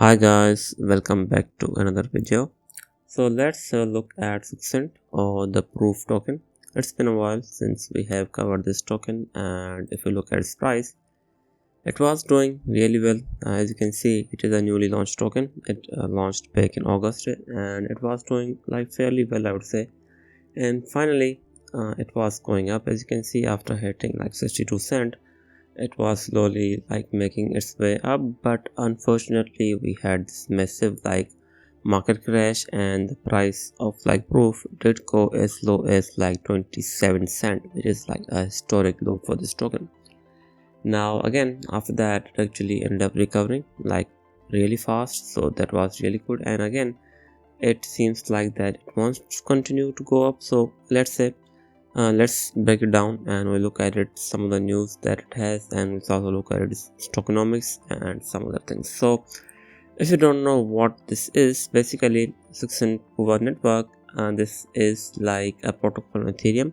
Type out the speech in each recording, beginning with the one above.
Hi guys, welcome back to another video. So let's look at Succinct or the proof token. It's been a while since we have covered this token, and if you look at its price, it was doing really well. As you can see, it is a newly launched token. It launched back in August and it was doing like fairly well, I would say. And finally, it was going up, as you can see, after hitting like 62 cent. It was slowly like making its way up, but unfortunately we had this massive like market crash, and the price of like proof did go as low as like 27 cent, which is like a historic low for this token. Now again, after that it actually ended up recovering like really fast, so that was really good. And again, it seems like that it wants to continue to go up. So let's break it down and we'll look at it, some of the news that it has, and let's also look at its tokenomics and some other things. So if you don't know what this is, basically Succinct Prover Network, this is like a protocol on Ethereum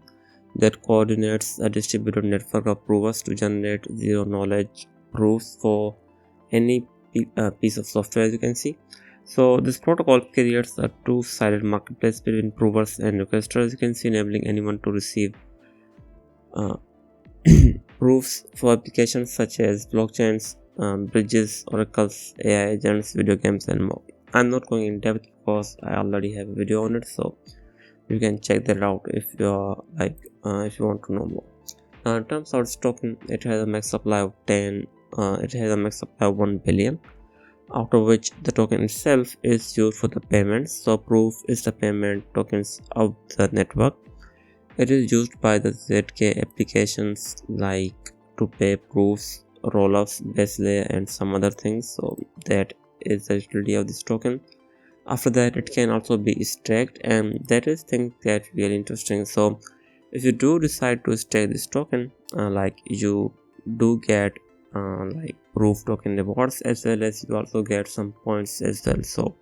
that coordinates a distributed network of provers to generate zero knowledge proofs for any piece of software, as you can see. So this protocol creates a two-sided marketplace between provers and requesters, as you can see, enabling anyone to receive uh, proofs for applications such as blockchains, bridges, oracles, AI agents, video games, and more. I'm not going in depth because I already have a video on it, so you can check that out if you're if you want to know more. In terms of its token, it has a max supply of 10. It has a max supply of 1 billion, out of which the token itself is used for the payments. So proof is the payment tokens of the network. It is used by the ZK applications like to pay proofs, rollups, base layer, and some other things. So that is the utility of this token. After that, it can also be staked, and that is thing that really interesting. So if you do decide to stake this token, you do get like proof token rewards, as well as you also get some points as well. So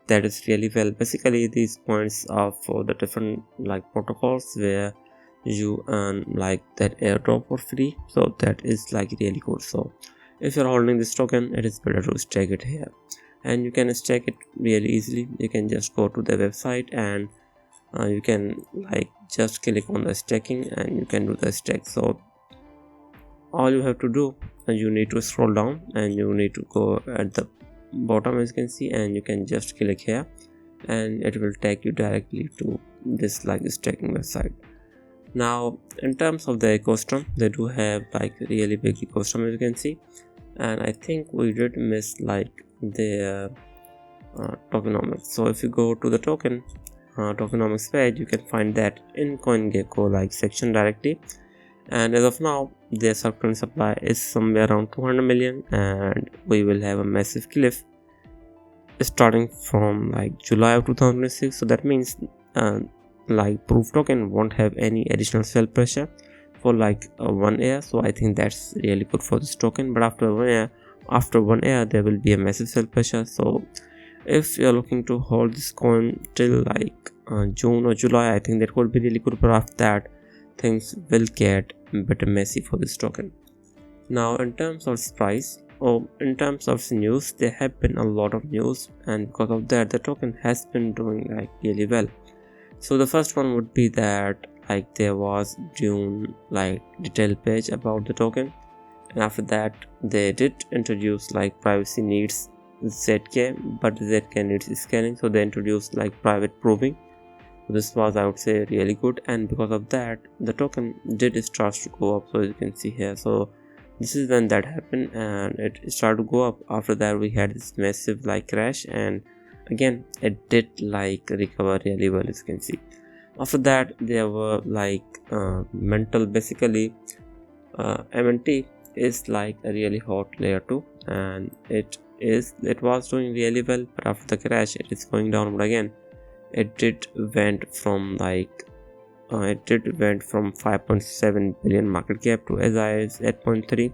that is really well. Basically these points are for the different like protocols where you earn like that airdrop for free, so that is like really cool. So if you're holding this token, it is better to stake it here, and you can stake it really easily. You can just go to the website and you can like just click on the staking and you can do the stake. So all you have to do, you need to scroll down and you need to go at the bottom, as you can see, and you can just click here and it will take you directly to this like staking website. Now in terms of the ecosystem, they do have like really big ecosystem, as you can see, and I think we did miss like the tokenomics. So if you go to the tokenomics page, you can find that in CoinGecko like section directly, and as of now their current supply is somewhere around 200 million, and we will have a massive cliff starting from like July of 2006. So that means like proof token won't have any additional sell pressure for like 1 year. So I think that's really good for this token, but after 1 year there will be a massive sell pressure. So if you're looking to hold this coin till like June or July, I think that would be really good, but after that things will get better messy for this token. Now in terms of its price, or in terms of its news, there have been a lot of news, and because of that the token has been doing like really well. So the first one would be that like there was June like detail page about the token, and after that they did introduce like privacy needs ZK, but ZK needs scanning, so they introduced like private proving. This was, I would say, really good, and because of that the token did start to go up, so you can see here. So this is when that happened and it started to go up. After that we had this massive like crash, and again it did like recover really well, as you can see. After that there were like mental, basically MNT is like a really hot layer 2, and it was doing really well, but after the crash it is going down. But again it did went from 5.7 billion market cap to as high as 8.3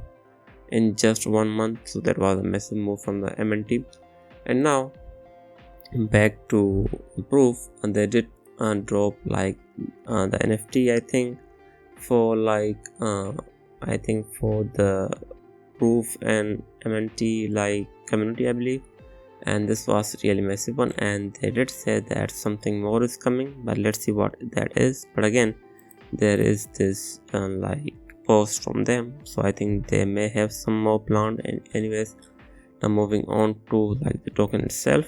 in just 1 month. So that was a massive move from the MNT. And now back to proof, and they did drop like the NFT, I think for like I think for the proof and MNT like community, I believe and this was really massive one, and they did say that something more is coming, but let's see what that is. But again, there is this like post from them, so I think they may have some more planned. And anyways, now moving on to like the token itself,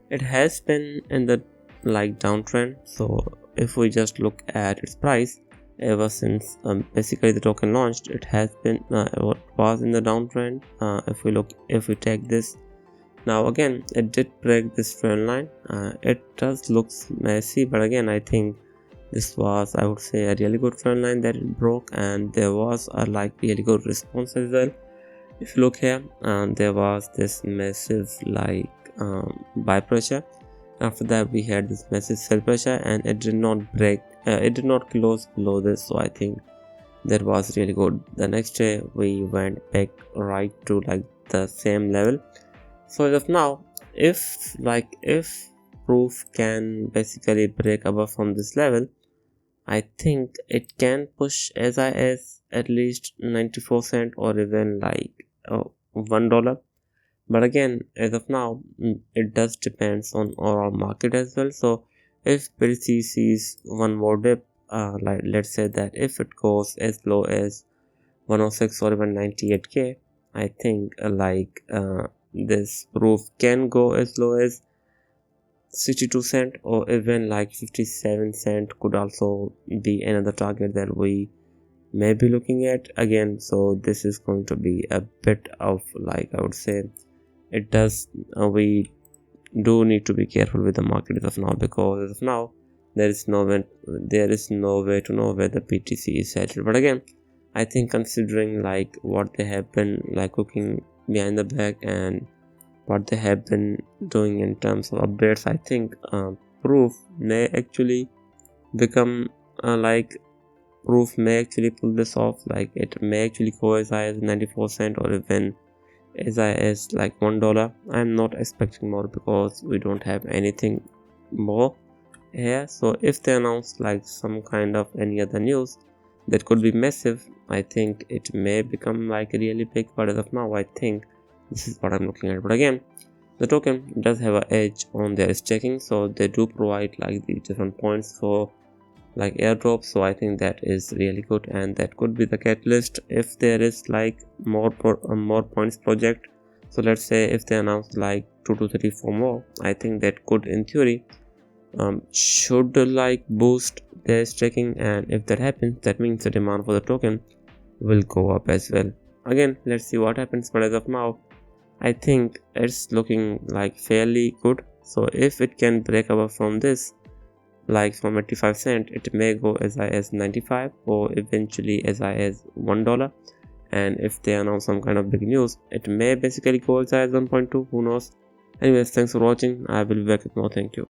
it has been in the like downtrend. So if we just look at its price ever since basically the token launched, it has been was in the downtrend. If we take this now, again it did break this trend line. It does looks messy, but again I think this was, I would say, a really good trend line that it broke, and there was a like really good response as well. If you look here, there was this massive like buy pressure. After that we had this massive sell pressure, and it did not break, it did not close below this, so I think that was really good. The next day we went back right to like the same level. So as of now, if proof can basically break above from this level, I think it can push as high as at least 94 cents or even like $1. But again, as of now, it does depends on overall market as well. So if BTC sees one more dip, like let's say that if it goes as low as 106 or even 98k, I think this proof can go as low as 62 cent or even like 57 cent could also be another target that we may be looking at again. So this is going to be a bit of like, I would say, it does we do need to be careful with the market as of now, because as of now there is no way to know where the BTC is headed. But again, I think considering like what they have been like cooking behind the back and what they have been doing in terms of updates, I think proof may actually become proof may actually pull this off. Like it may actually go as high as 94 cent or even as high as like $1. I'm not expecting more because we don't have anything more here. So if they announce like some kind of any other news that could be massive, I think it may become like really big. But as of now, I think this is what I'm looking at. But again, the token does have an edge on their staking, so they do provide like the different points for like airdrop. So I think that is really good, and that could be the catalyst if there is like more points project. So let's say if they announce like 2 to 3 4 more, I think that could in theory should like boost their staking, and if that happens, that means the demand for the token will go up as well. Again, let's see what happens, but as of now I think it's looking like fairly good. So if it can break above from this, like from 85 cent, it may go as high as 95 or eventually as high as $1. And if they announce some kind of big news, it may basically go as high as 1.2, who knows. Anyways, thanks for watching. I will be back with more. Thank you.